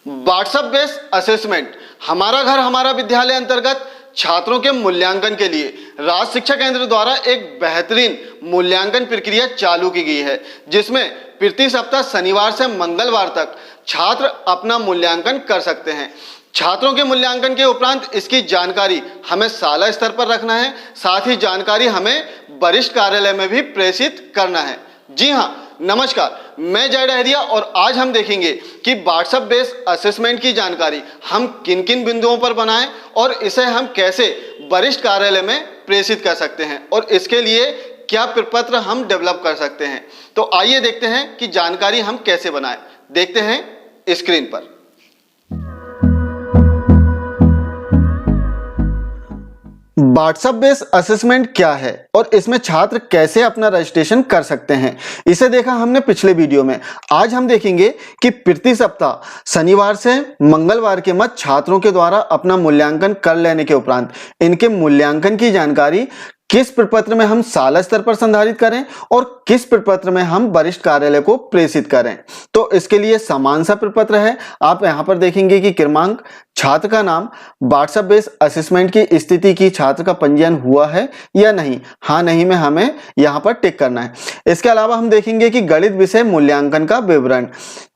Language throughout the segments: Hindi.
व्हाट्सएप बेस्ड असेसमेंट हमारा घर हमारा विद्यालय अंतर्गत छात्रों के मूल्यांकन के लिए राज्य शिक्षा केंद्र द्वारा एक बेहतरीन मूल्यांकन प्रक्रिया चालू की गई है, जिसमें प्रति सप्ताह शनिवार से मंगलवार तक छात्र अपना मूल्यांकन कर सकते हैं। छात्रों के मूल्यांकन के उपरांत इसकी जानकारी हमें शाला स्तर पर रखना है, साथ ही जानकारी हमें वरिष्ठ कार्यालय में भी प्रेषित करना है। जी हाँ, नमस्कार, मैं जय डहरिया और आज हम देखेंगे कि व्हाट्सएप बेस्ड असेसमेंट की जानकारी हम किन किन बिंदुओं पर बनाएं और इसे हम कैसे वरिष्ठ कार्यालय में प्रेषित कर सकते हैं और इसके लिए क्या प्रपत्र हम डेवलप कर सकते हैं। तो आइए देखते हैं कि जानकारी हम कैसे बनाएं। देखते हैं स्क्रीन पर। व्हाट्सएप बेस्ड असेसमेंट क्या है और इसमें छात्र कैसे अपना रजिस्ट्रेशन कर सकते हैं, इसे देखा हमने पिछले वीडियो में। आज हम देखेंगे कि प्रति सप्ताह शनिवार से मंगलवार के मध्य छात्रों के द्वारा अपना मूल्यांकन कर लेने के उपरांत इनके मूल्यांकन की जानकारी किस प्रपत्र में हम शाला स्तर पर संधारित करें और किस प्रपत्र में हम वरिष्ठ कार्यालय को प्रेषित करें। तो इसके लिए समान सा प्रपत्र है। आप यहां पर देखेंगे कि क्रमांक, छात्र का नाम, व्हाट्सएप बेस्ड असेसमेंट की स्थिति की छात्र का पंजीयन हुआ है या नहीं, हाँ नहीं में हमें यहाँ पर टिक करना है। इसके अलावा हम देखेंगे कि गणित विषय मूल्यांकन का विवरण,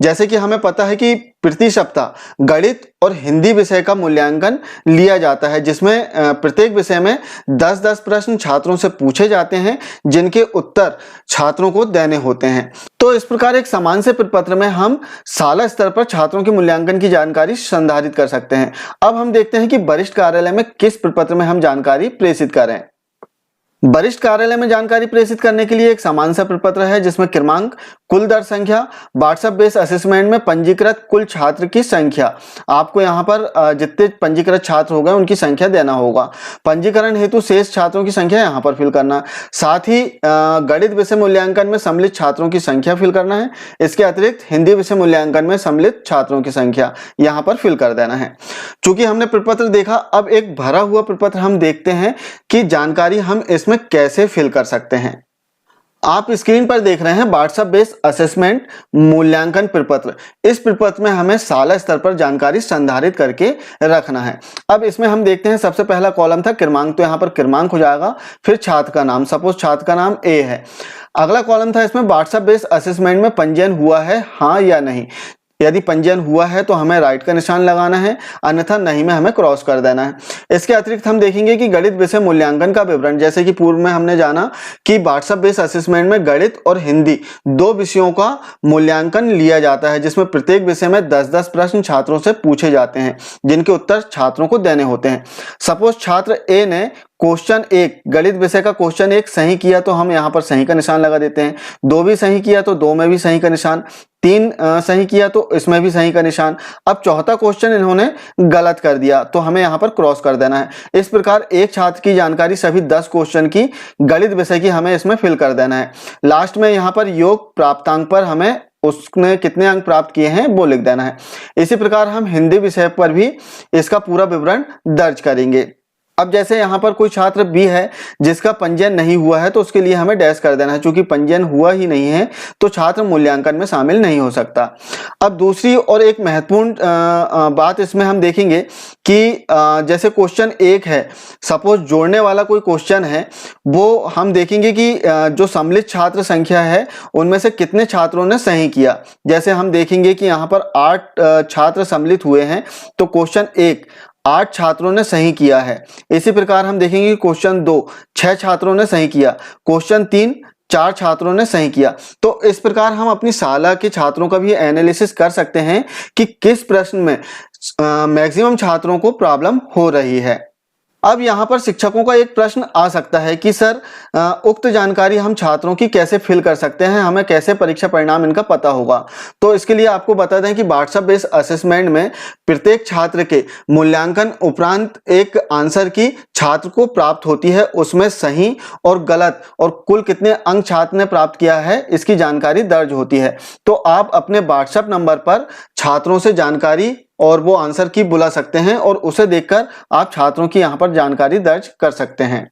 जैसे कि हमें पता है कि प्रति सप्ताह गणित और हिंदी विषय का मूल्यांकन लिया जाता है, जिसमें प्रत्येक विषय में 10-10 प्रश्न छात्रों से पूछे जाते हैं, जिनके उत्तर छात्रों को देने होते हैं। तो इस प्रकार एक समान से प्रपत्र में हम शाला स्तर पर छात्रों के मूल्यांकन की जानकारी संधारित कर सकते हैं। अब हम देखते हैं कि वरिष्ठ कार्यालय में किस प्रपत्र में हम जानकारी प्रेषित करें। वरिष्ठ कार्यालय में जानकारी प्रेषित करने के लिए एक समान सा प्रपत्र है, जिसमें क्रमांक, कुल दर संख्या, व्हाट्सएप बेस्ड असेसमेंट में पंजीकृत कुल छात्र की संख्या, आपको यहाँ पर जितने पंजीकृत छात्र हो गए उनकी संख्या देना होगा। पंजीकरण हेतु शेष छात्रों की संख्या यहाँ पर फिल करना, साथ ही गणित विषय मूल्यांकन में सम्मिलित छात्रों की संख्या फिल करना है। इसके अतिरिक्त हिंदी विषय मूल्यांकन में सम्मिलित छात्रों की संख्या यहाँ पर फिल कर देना है। चूंकि हमने प्रपत्र देखा, अब एक भरा हुआ प्रपत्र हम देखते हैं कि जानकारी हम इसमें कैसे फिल कर सकते हैं। आप स्क्रीन पर देख रहे हैं व्हाट्सएप बेस्ड असेसमेंट मूल्यांकन प्रपत्र। इस प्रपत्र में हमें शाला स्तर पर जानकारी संधारित करके रखना है। अब इसमें हम देखते हैं, सबसे पहला कॉलम था क्रमांक, तो यहाँ पर क्रमांक हो जाएगा, फिर छात्र का नाम, सपोज छात्र का नाम ए है। अगला कॉलम था इसमें व्हाट्सएप बेस्ड असेसमेंट में पंजीयन हुआ है, हाँ या नहीं। यदि पंजीयन हुआ है तो हमें राइट का निशान लगाना है, अन्यथा नहीं में हमें क्रॉस कर देना है। इसके अतिरिक्त हम देखेंगे कि गणित विषय मूल्यांकन का विवरण, जैसे कि पूर्व में हमने जाना कि व्हाट्सएप बेस्ड असेसमेंट में गणित और हिंदी 2 विषयों का मूल्यांकन लिया जाता है, जिसमें प्रत्येक विषय में 10-10 प्रश्न छात्रों से पूछे जाते हैं, जिनके उत्तर छात्रों को देने होते हैं। सपोज छात्र ए ने क्वेश्चन 1 गणित विषय का क्वेश्चन 1 सही किया तो हम यहाँ पर सही का निशान लगा देते हैं। 2 भी सही किया तो 2 में भी सही का निशान, 3 सही किया तो इसमें भी सही का निशान। अब चौथा क्वेश्चन इन्होंने गलत कर दिया तो हमें यहाँ पर क्रॉस कर देना है। इस प्रकार एक छात्र की जानकारी सभी 10 क्वेश्चन की गणित विषय की हमें इसमें फिल कर देना है। लास्ट में यहाँ पर योग प्राप्तांक पर हमें उसने कितने अंक प्राप्त किए हैं वो लिख देना है। इसी प्रकार हम हिंदी विषय पर भी इसका पूरा विवरण दर्ज करेंगे। अब जैसे यहाँ पर कोई छात्र बी है जिसका पंजीयन नहीं हुआ है, तो उसके लिए हमें डैश कर देना है। चूंकि पंजीयन हुआ ही नहीं है तो छात्र मूल्यांकन में शामिल नहीं हो सकता। अब दूसरी और एक महत्वपूर्ण बात इसमें हम देखेंगे कि जैसे क्वेश्चन 1 है, सपोज जोड़ने वाला कोई क्वेश्चन है, वो हम देखेंगे कि जो सम्मिलित छात्र संख्या है उनमें से कितने छात्रों ने सही किया। जैसे हम देखेंगे कि यहाँ पर 8 छात्र सम्मिलित हुए हैं, तो क्वेश्चन 1 8 छात्रों ने सही किया है। इसी प्रकार हम देखेंगे कि क्वेश्चन 2 6 छात्रों ने सही किया, क्वेश्चन 3 4 छात्रों ने सही किया। तो इस प्रकार हम अपनी शाला के छात्रों का भी एनालिसिस कर सकते हैं कि किस प्रश्न में मैक्सिमम छात्रों को प्रॉब्लम हो रही है। अब यहाँ पर शिक्षकों का एक प्रश्न आ सकता है कि सर उक्त जानकारी हम छात्रों की कैसे फिल कर सकते हैं, हमें कैसे परीक्षा परिणाम इनका पता होगा। तो इसके लिए आपको बता दें कि व्हाट्सएप बेस्ड असेसमेंट में प्रत्येक छात्र के मूल्यांकन उपरांत एक आंसर की छात्र को प्राप्त होती है, उसमें सही और गलत और कुल कितने अंक छात्र ने प्राप्त किया है इसकी जानकारी दर्ज होती है। तो आप अपने व्हाट्सएप नंबर पर छात्रों से जानकारी और वो आंसर की बुला सकते हैं और उसे देखकर आप छात्रों की यहाँ पर जानकारी दर्ज कर सकते हैं।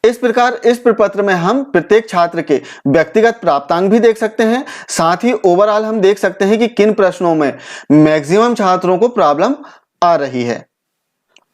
इस प्रकार इस प्रपत्र में हम प्रत्येक छात्र के व्यक्तिगत प्राप्तांक भी देख सकते हैं, साथ ही ओवरऑल हम देख सकते हैं कि किन प्रश्नों में मैक्सिमम छात्रों को प्रॉब्लम आ रही है।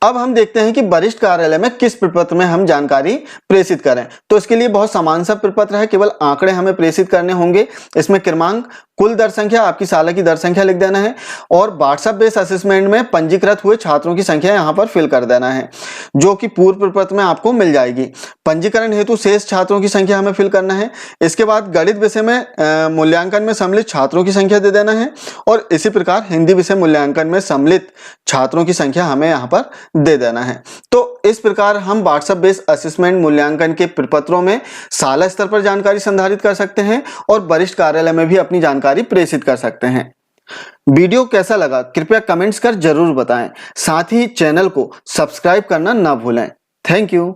अब हम देखते हैं कि वरिष्ठ कार्यालय में किस प्रपत्र में हम जानकारी प्रेषित करें। तो इसके लिए बहुत समान सा प्रपत्र है, केवल आंकड़े हमें प्रेषित करने होंगे। इसमें क्रमांक, कुल दर संख्या, आपकी साल की दर संख्या लिख देना है और व्हाट्सएप बेस्ड असेसमेंट में पंजीकृत हुए छात्रों की संख्या यहां पर फिल कर देना है, जो कि पूर्व प्रपत्र में आपको मिल जाएगी। पंजीकरण हेतु शेष छात्रों की संख्या हमें फिल करना है। इसके बाद गणित विषय में मूल्यांकन में सम्मिलित छात्रों की संख्या दे देना है और इसी प्रकार हिंदी विषय मूल्यांकन में सम्मिलित छात्रों की संख्या हमें यहाँ पर दे देना है। तो इस प्रकार हम व्हाट्सएप बेस्ड असेसमेंट मूल्यांकन के प्रपत्रों में शाला स्तर पर जानकारी संधारित कर सकते हैं और वरिष्ठ कार्यालय में भी अपनी जानकारी प्रेषित कर सकते हैं। वीडियो कैसा लगा कृपया कमेंट्स कर जरूर बताएं, साथ ही चैनल को सब्सक्राइब करना ना भूलें। Thank you.